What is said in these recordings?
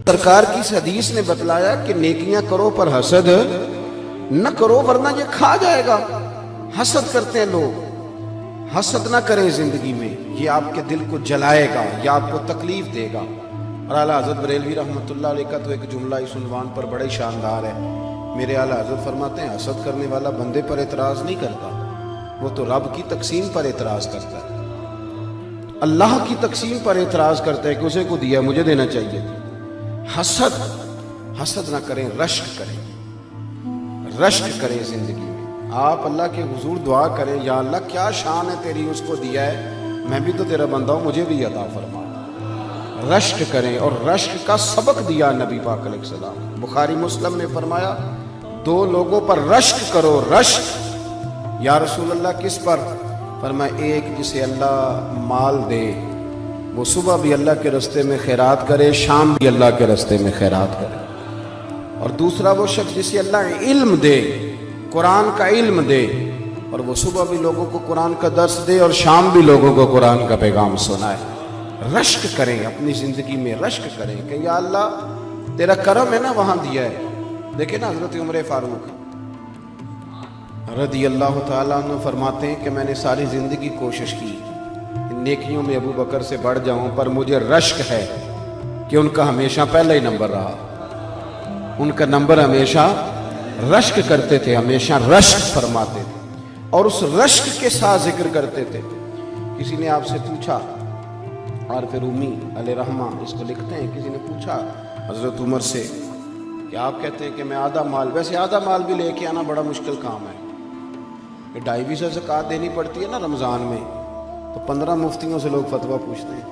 سرکار کی اس حدیث نے بتلایا کہ نیکیاں کرو پر حسد نہ کرو ورنہ یہ کھا جائے گا۔ حسد کرتے ہیں لوگ، حسد نہ کریں زندگی میں، یہ آپ کے دل کو جلائے گا، یہ آپ کو تکلیف دے گا۔ اور اعلیٰ حضرت بریلوی رحمۃ اللہ علیہ کا تو ایک جملہ اس عنوان پر بڑے شاندار ہے۔ میرے اعلیٰ حضرت فرماتے ہیں حسد کرنے والا بندے پر اعتراض نہیں کرتا، وہ تو رب کی تقسیم پر اعتراض کرتا ہے، اللہ کی تقسیم پر اعتراض کرتا ہے کہ اسے کو دیا مجھے دینا چاہیے۔ حسد نہ کریں، رشک کریں، رشک کریں زندگی میں۔ آپ اللہ کے حضور دعا کریں، یا اللہ کیا شان ہے تیری، اس کو دیا ہے، میں بھی تو تیرا بندہ ہوں، مجھے بھی عطا فرما۔ رشک کریں، اور رشک کا سبق دیا نبی پاک علیہ السلام۔ بخاری مسلم میں فرمایا دو لوگوں پر رشک کرو۔ رشک یا رسول اللہ کس پر؟ فرمایا ایک جسے اللہ مال دے، وہ صبح بھی اللہ کے راستے میں خیرات کرے، شام بھی اللہ کے راستے میں خیرات کرے۔ اور دوسرا وہ شخص جسے اللہ علم دے، قرآن کا علم دے، اور وہ صبح بھی لوگوں کو قرآن کا درس دے اور شام بھی لوگوں کو قرآن کا پیغام سنائے۔ رشک کریں، اپنی زندگی میں رشک کریں کہ یا اللہ تیرا کرم ہے نا، وہاں دیا ہے۔ دیکھیں نا حضرت عمر فاروق رضی اللہ تعالیٰ عنہ فرماتے ہیں کہ میں نے ساری زندگی کوشش کی نیکیوں میں ابو بکر سے بڑھ جاؤں، پر مجھے رشک ہے کہ ان کا ہمیشہ پہلا ہی نمبر رہا، ان کا نمبر ہمیشہ رشک کرتے تھے، ہمیشہ رشک فرماتے تھے، اور اس رشک کے ساتھ ذکر کرتے تھے۔ کسی نے آپ سے پوچھا، عارف رومی علیہ رحمہ اس کو لکھتے ہیں، کسی نے پوچھا حضرت عمر سے کہ آپ کہتے ہیں کہ میں آدھا مال، ویسے آدھا مال بھی لے کے آنا بڑا مشکل کام ہے، کہ 2.5 زکوٰۃ دینی پڑتی ہے نا رمضان میں، تو 15 مفتیوں سے لوگ فتویٰ پوچھتے ہیں۔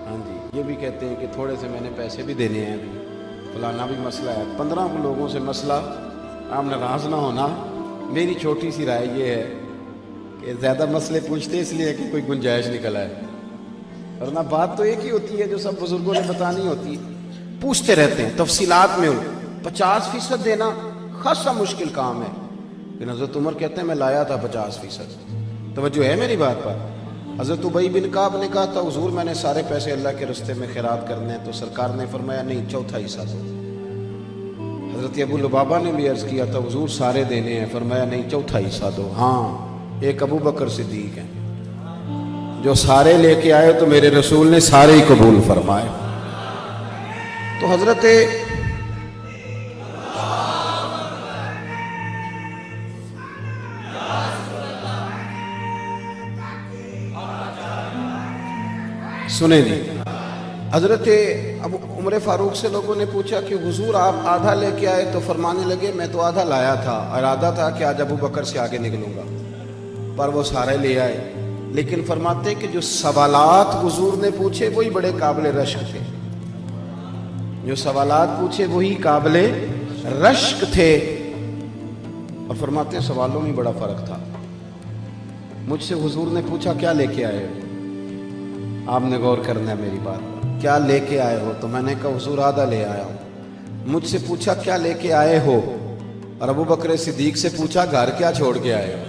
ہاں جی، یہ بھی کہتے ہیں کہ تھوڑے سے میں نے پیسے بھی دینے ہیں، ابھی فلانا بھی مسئلہ ہے، 15 لوگوں سے مسئلہ، آپ ناراض نہ ہونا۔ میری چھوٹی سی رائے یہ ہے کہ زیادہ مسئلے پوچھتے اس لیے کہ کوئی گنجائش نکل آئے، ورنہ بات تو ایک ہی ہوتی ہے جو سب بزرگوں نے بتانی ہوتی ہے، پوچھتے رہتے ہیں تفصیلات میں۔ 50% دینا خاصا مشکل کام ہے، لیکن حضرت عمر کہتے ہیں میں لایا تھا 50%۔ توجہ ہے میری بات پر؟ حضرت ابی بن کعب نے کہا تھا حضور میں نے سارے پیسے اللہ کے راستے میں خیرات کرنے ہیں، تو سرکار نے فرمایا نہیں، چوتھا حصہ دو۔ حضرت ابو لبابہ نے بھی عرض کیا تھا حضور سارے دینے ہیں، فرمایا نہیں، چوتھا حصہ دو۔ ہاں، ایک ابو بکر صدیق ہیں جو سارے لے کے آئے تو میرے رسول نے سارے ہی قبول فرمائے۔ تو حضرت سنیں جی، حضرت ابو عمر فاروق سے لوگوں نے پوچھا کہ حضور آپ آدھا لے کے آئے، تو فرمانے لگے میں تو آدھا لایا تھا، ارادہ تھا کہ آج ابو بکر سے آگے نکلوں گا، پر وہ سارے لے آئے۔ لیکن فرماتے کہ جو سوالات حضور نے پوچھے وہی بڑے قابل رشک تھے، جو سوالات پوچھے وہی قابل رشک تھے۔ اور فرماتے سوالوں میں بڑا فرق تھا۔ مجھ سے حضور نے پوچھا کیا لے کے آئے ہو، آپ نے غور کرنا ہے میری بات، کیا لے کے آئے ہو؟ تو میں نے کہا حضور آدھا لے آیا ہوں۔ مجھ سے پوچھا کیا لے کے آئے ہو، اور ابو بکر صدیق سے پوچھا گھر کیا چھوڑ کے آئے ہو؟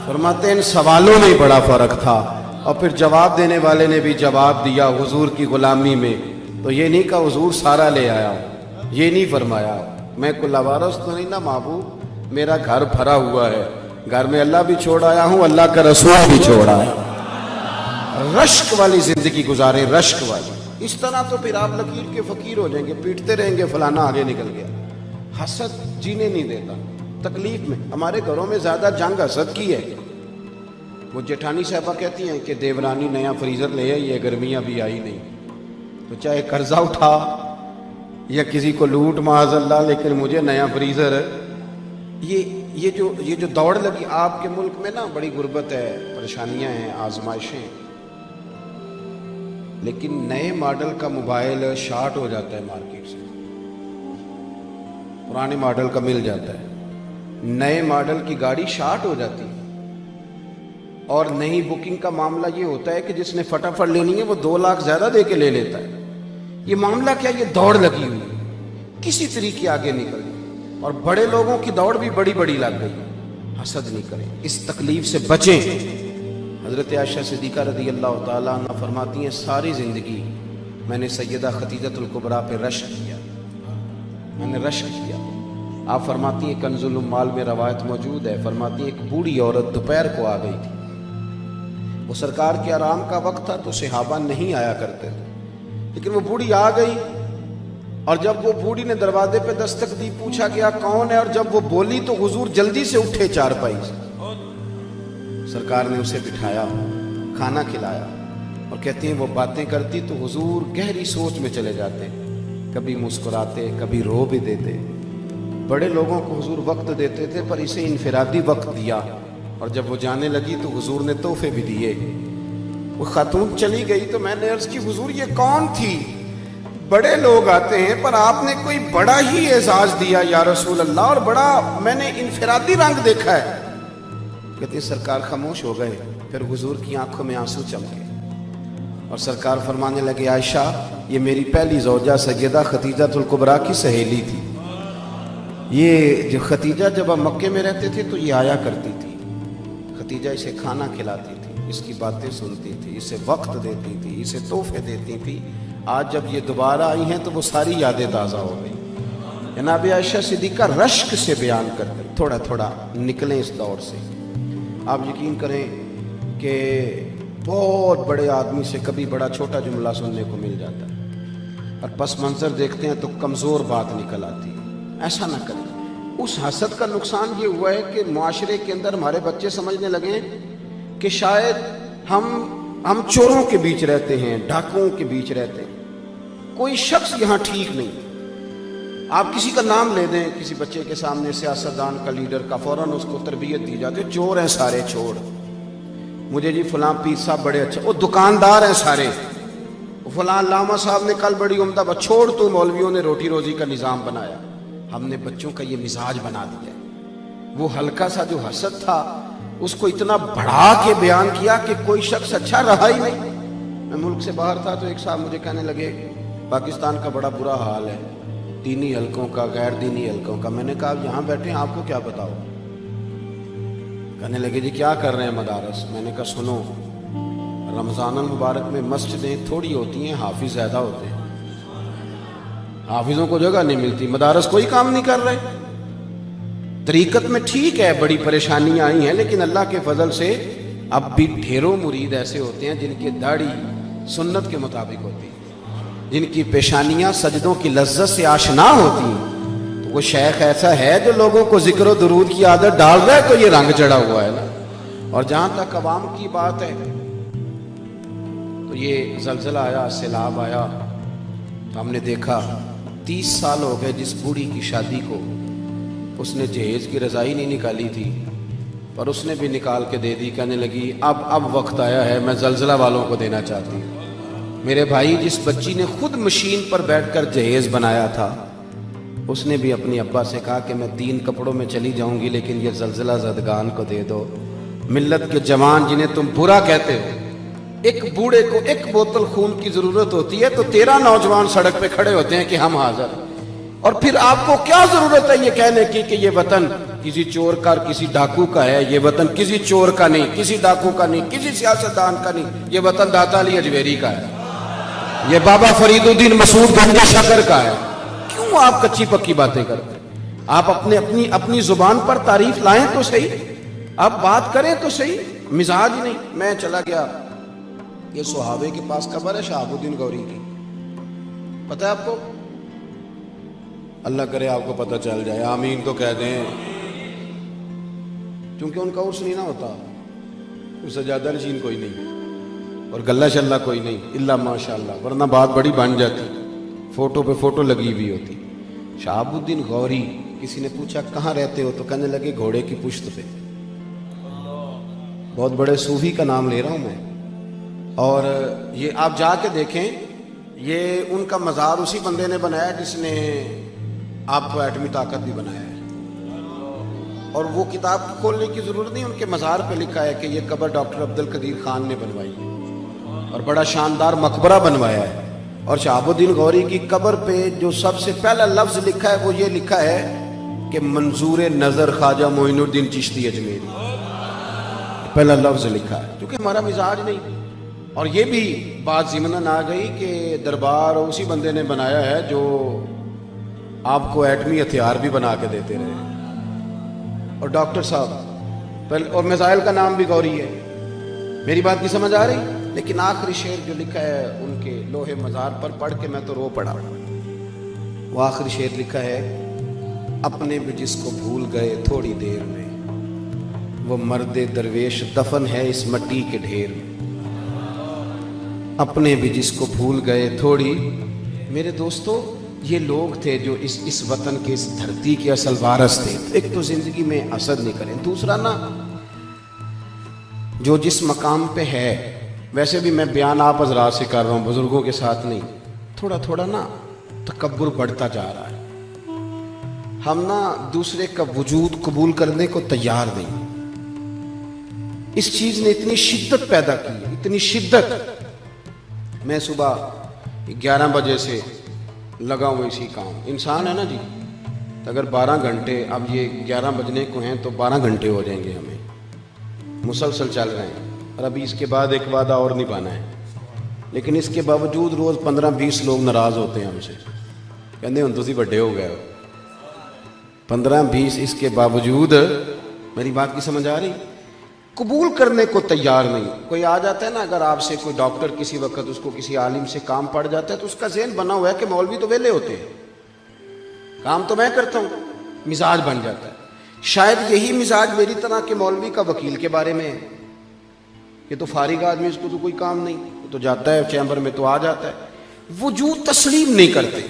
فرماتے ہیں ان سوالوں میں بڑا فرق تھا، اور پھر جواب دینے والے نے بھی جواب دیا حضور کی غلامی میں، تو یہ نہیں کہا حضور سارا لے آیا ہوں، یہ نہیں فرمایا میں کوئی لاوارث تو نہیں نا محبوب، میرا گھر بھرا ہوا ہے، گھر میں اللہ بھی چھوڑ آیا ہوں، اللہ کا رسول بھی چھوڑ آیا۔ رشک والی زندگی گزاریں، رشک والی، اس طرح تو پھر آپ لکیر کے فقیر ہو جائیں گے، پیٹتے رہیں گے فلانا آگے نکل گیا۔ حسد جینے نہیں دیتا، تکلیف میں ہمارے گھروں میں زیادہ جنگ حسد کی ہے۔ وہ جیٹھانی صاحبہ کہتی ہیں کہ دیورانی نیا فریزر لے آئی ہے، گرمیاں بھی آئی نہیں، تو چاہے قرضہ اٹھا یا کسی کو لوٹ معاذ اللہ، لیکن مجھے نیا فریزر۔ یہ جو دوڑ لگی آپ کے ملک میں نا، بڑی غربت ہے، پریشانیاں ہیں، آزمائشیں، لیکن نئے ماڈل کا موبائل شارٹ ہو جاتا ہے مارکیٹ سے، پرانے ماڈل کا مل جاتا ہے، نئے ماڈل کی گاڑی شارٹ ہو جاتی ہے، اور نئی بکنگ کا معاملہ یہ ہوتا ہے کہ جس نے فٹافٹ لینی ہے وہ 2 لاکھ زیادہ دے کے لے لیتا ہے۔ یہ معاملہ کیا، یہ دوڑ لگی ہوئی ہے، کسی طریقے آگے نکل جائے۔ اور بڑے لوگوں کی دوڑ بھی بڑی بڑی لگ گئی. حسد نہیں کریں, اس تکلیف سے بچیں. حضرت عائشہ صدیقہ رضی اللہ تعالیٰ عنہ فرماتی ہیں ساری زندگی میں نے سیدہ خدیجۃ الکبریٰ پہ رشک کیا, میں نے رشک کیا. آپ فرماتی ہیں کنز الاموال میں روایت موجود ہے, فرماتی ہیں ایک بوڑھی عورت دوپہر کو آ گئی تھی. وہ سرکار کے آرام کا وقت تھا تو صحابہ نہیں آیا کرتے تھے, لیکن وہ بوڑھی آ گئی. اور جب وہ بوڑھی نے دروازے پہ دستک دی, پوچھا گیا کون ہے, اور جب وہ بولی تو حضور جلدی سے اٹھے چارپائی سے. سرکار نے اسے بٹھایا, کھانا کھلایا, اور کہتے ہیں وہ باتیں کرتی تو حضور گہری سوچ میں چلے جاتے, کبھی مسکراتے کبھی رو بھی دیتے. بڑے لوگوں کو حضور وقت دیتے تھے پر اسے انفرادی وقت دیا, اور جب وہ جانے لگی تو حضور نے تحفے بھی دیے. وہ خاتون چلی گئی تو میں نے عرض کی حضور یہ کون تھی؟ بڑے لوگ آتے ہیں پر آپ نے کوئی بڑا ہی اعزاز دیا یا رسول اللہ, اور بڑا میں نے انفرادی رنگ دیکھا ہے. کہتے ہیں سرکار خاموش ہو گئے, پھر حضور کی آنکھوں میں آنسو چمکے اور سرکار فرمانے لگے عائشہ یہ میری پہلی زوجہ سیدہ خدیجۃ الکبریٰ کی سہیلی تھی. یہ جو خدیجہ جب ہم مکے میں رہتے تھے تو یہ آیا کرتی تھی. خدیجہ اسے کھانا کھلاتی تھی, اس کی باتیں سنتی تھی, اسے وقت دیتی تھی, اسے تحفے دیتی تھی. آج جب یہ دوبارہ آئی ہیں تو وہ ساری یادیں تازہ ہو گئی. جناب عائشہ صدیقہ رشک سے بیان کرتے, تھوڑا تھوڑا نکلیں اس دور سے. آپ یقین کریں کہ بہت بڑے آدمی سے کبھی بڑا چھوٹا جملہ سننے کو مل جاتا ہے, اور پس منظر دیکھتے ہیں تو کمزور بات نکل آتی ہے. ایسا نہ کریں. اس حسد کا نقصان یہ ہوا ہے کہ معاشرے کے اندر ہمارے بچے سمجھنے لگے کہ شاید ہم چوروں کے بیچ رہتے ہیں, ڈاکوؤں کے بیچ رہتے ہیں, کوئی شخص یہاں ٹھیک نہیں. آپ کسی کا نام لے دیں کسی بچے کے سامنے, سیاستدان کا, لیڈر کا, فوراً اس کو تربیت دی جاتی ہے چور ہیں سارے, چھوڑ. مجھے جی فلاں پیر صاحب بڑے اچھے, وہ دکاندار ہیں سارے, فلاں علامہ صاحب نے کل بڑی عمدہ بات, چھوڑ تو مولویوں نے روٹی روزی کا نظام بنایا. ہم نے بچوں کا یہ مزاج بنا دیا ہے. وہ ہلکا سا جو حسد تھا اس کو اتنا بڑھا کے بیان کیا کہ کوئی شخص اچھا رہا ہی نہیں. میں ملک سے باہر تھا تو ایک صاحب مجھے کہنے لگے پاکستان کا بڑا برا حال ہے, دینی حلقوں کا, غیر دینی حلقوں کا. میں نے کہا یہاں بیٹھے ہیں آپ کو کیا بتاؤ؟ کہنے لگے جی کیا کر رہے ہیں مدارس؟ میں نے کہا سنو, رمضان المبارک میں مسجدیں تھوڑی ہوتی ہیں, حافظ زیادہ ہوتے ہیں, حافظوں کو جگہ نہیں ملتی, مدارس کوئی کام نہیں کر رہے. طریقت میں ٹھیک ہے بڑی پریشانیاں آئی ہیں, لیکن اللہ کے فضل سے اب بھی ڈھیروں مرید ایسے ہوتے ہیں جن کی داڑھی سنت کے مطابق ہوتی ہے, جن کی پیشانیاں سجدوں کی لذت سے آشنا ہوتی ہیں. تو وہ شیخ ایسا ہے جو لوگوں کو ذکر و درود کی عادت ڈال رہا ہے تو یہ رنگ چڑھا ہوا ہے نا. اور جہاں تک عوام کی بات ہے تو یہ زلزلہ آیا, سیلاب آیا, تو ہم نے دیکھا 30 سال ہو گئے جس بوڑھی کی شادی کو اس نے جہیز کی رضائی نہیں نکالی تھی, پر اس نے بھی نکال کے دے دی. کہنے لگی اب وقت آیا ہے, میں زلزلہ والوں کو دینا چاہتی ہوں. میرے بھائی جس بچی نے خود مشین پر بیٹھ کر جہیز بنایا تھا اس نے بھی اپنی ابا سے کہا کہ میں 3 کپڑوں میں چلی جاؤں گی لیکن یہ زلزلہ زدگان کو دے دو. ملت کے جوان جنہیں تم برا کہتے ہو, ایک بوڑھے کو 1 بوتل خون کی ضرورت ہوتی ہے تو 13 نوجوان سڑک پہ کھڑے ہوتے ہیں کہ ہم حاضر ہیں. اور پھر آپ کو کیا ضرورت ہے یہ کہنے کی کہ یہ وطن کسی چور کا اور کسی ڈاکو کا ہے؟ یہ وطن کسی چور کا نہیں, کسی ڈاکو کا نہیں, کسی سیاستدان کا نہیں, یہ وطن داتا علی اجمیری کا ہے, یہ بابا فرید الدین مسعود گنج شکر کا ہے. کیوں آپ کچی پکی باتیں کرتے ہیں؟ آپ اپنی زبان پر تعریف لائیں تو صحیح, آپ بات کریں تو صحیح. مزاج ہی نہیں. میں چلا گیا, یہ سہاوے کے پاس قبر ہے شہاب الدین گوری کی, پتہ ہے آپ کو؟ اللہ کرے آپ کو پتہ چل جائے, آمین تو کہہ دیں. کیونکہ ان کا عرس نہیں نہ ہوتا, اس سے زیادہ نشین کوئی نہیں اور گلہ شلہ کوئی نہیں الا ماشاءاللہ, ورنہ بات بڑی بن جاتی, فوٹو پہ فوٹو لگی ہوئی ہوتی. شہاب الدین غوری, کسی نے پوچھا کہاں رہتے ہو تو کہنے لگے گھوڑے کی پشت پہ. بہت بڑے صوفی کا نام لے رہا ہوں میں. اور یہ آپ جا کے دیکھیں, یہ ان کا مزار اسی بندے نے بنایا جس نے آپ کو ایٹمی طاقت بھی بنایا ہے. اور وہ کتاب کھولنے کی ضرورت نہیں, ان کے مزار پہ لکھا ہے کہ یہ قبر ڈاکٹر عبد القدیر خان نے بنوائی ہے اور بڑا شاندار مقبرہ بنوایا ہے. اور شہاب الدین غوری کی قبر پہ جو سب سے پہلا لفظ لکھا ہے وہ یہ لکھا ہے کہ منظور نظر خواجہ معین الدین چشتی اجمیری، پہلا لفظ لکھا ہے، کیونکہ ہمارا مزاج نہیں۔ اور یہ بھی بات ضمناً آ گئی کہ دربار اسی بندے نے بنایا ہے جو آپ کو ایٹمی ہتھیار بھی بنا کے دیتے رہے، اور ڈاکٹر صاحب اور میزائل کا نام بھی گوری ہے۔ میری بات کی سمجھ آ رہی؟ لیکن آخری شعر جو لکھا ہے ان کے لوہے مزار پر پڑھ کے میں تو رو پڑا۔ وہ آخری شعر لکھا ہے، اپنے بھی جس کو بھول گئے تھوڑی دیر میں، وہ مرد درویش دفن ہے اس مٹی کے ڈھیر میں۔ اپنے بھی جس کو بھول گئے تھوڑی، میرے دوستو یہ لوگ تھے جو اس وطن کے، اس دھرتی کے اصل وارث تھے۔ ایک تو زندگی میں حسد نہیں کریں، دوسرا نا جو جس مقام پہ ہے، ویسے بھی میں بیان آپ حضرات سے کر رہا ہوں، بزرگوں کے ساتھ نہیں، تھوڑا تھوڑا نا تکبر بڑھتا جا رہا ہے۔ ہم نا دوسرے کا وجود قبول کرنے کو تیار نہیں۔ اس چیز نے اتنی شدت پیدا کی ہے، اتنی شدت۔ میں صبح 11 بجے سے لگا ہوں اسی کام، انسان ہے نا جی، اگر 12 گھنٹے، اب یہ 11 بجنے کو ہیں تو 12 گھنٹے ہو جائیں گے ہمیں، مسلسل چل رہے ہیں، اور ابھی اس کے بعد ایک وعدہ اور نبھانا ہے۔ لیکن اس کے باوجود روز 15-20 لوگ ناراض ہوتے ہیں ہم سے، کہتے ہیں تسی بڑے ہو گئے ہو۔ 15-20 اس کے باوجود، میری بات کی سمجھ آ رہی، قبول کرنے کو تیار نہیں۔ کوئی آ جاتا ہے نا، اگر آپ سے کوئی ڈاکٹر کسی وقت اس کو کسی عالم سے کام پڑ جاتا ہے تو اس کا ذہن بنا ہوا ہے کہ مولوی تو ویلے ہوتے ہیں، کام تو میں کرتا ہوں، مزاج بن جاتا ہے۔ شاید یہی مزاج میری طرح کے مولوی کا وکیل کے بارے میں ہے، یہ تو فارغ آدمی، اس کو تو کوئی کام نہیں، وہ تو جاتا ہے چیمبر میں تو آ جاتا ہے، وجود تسلیم نہیں کرتے۔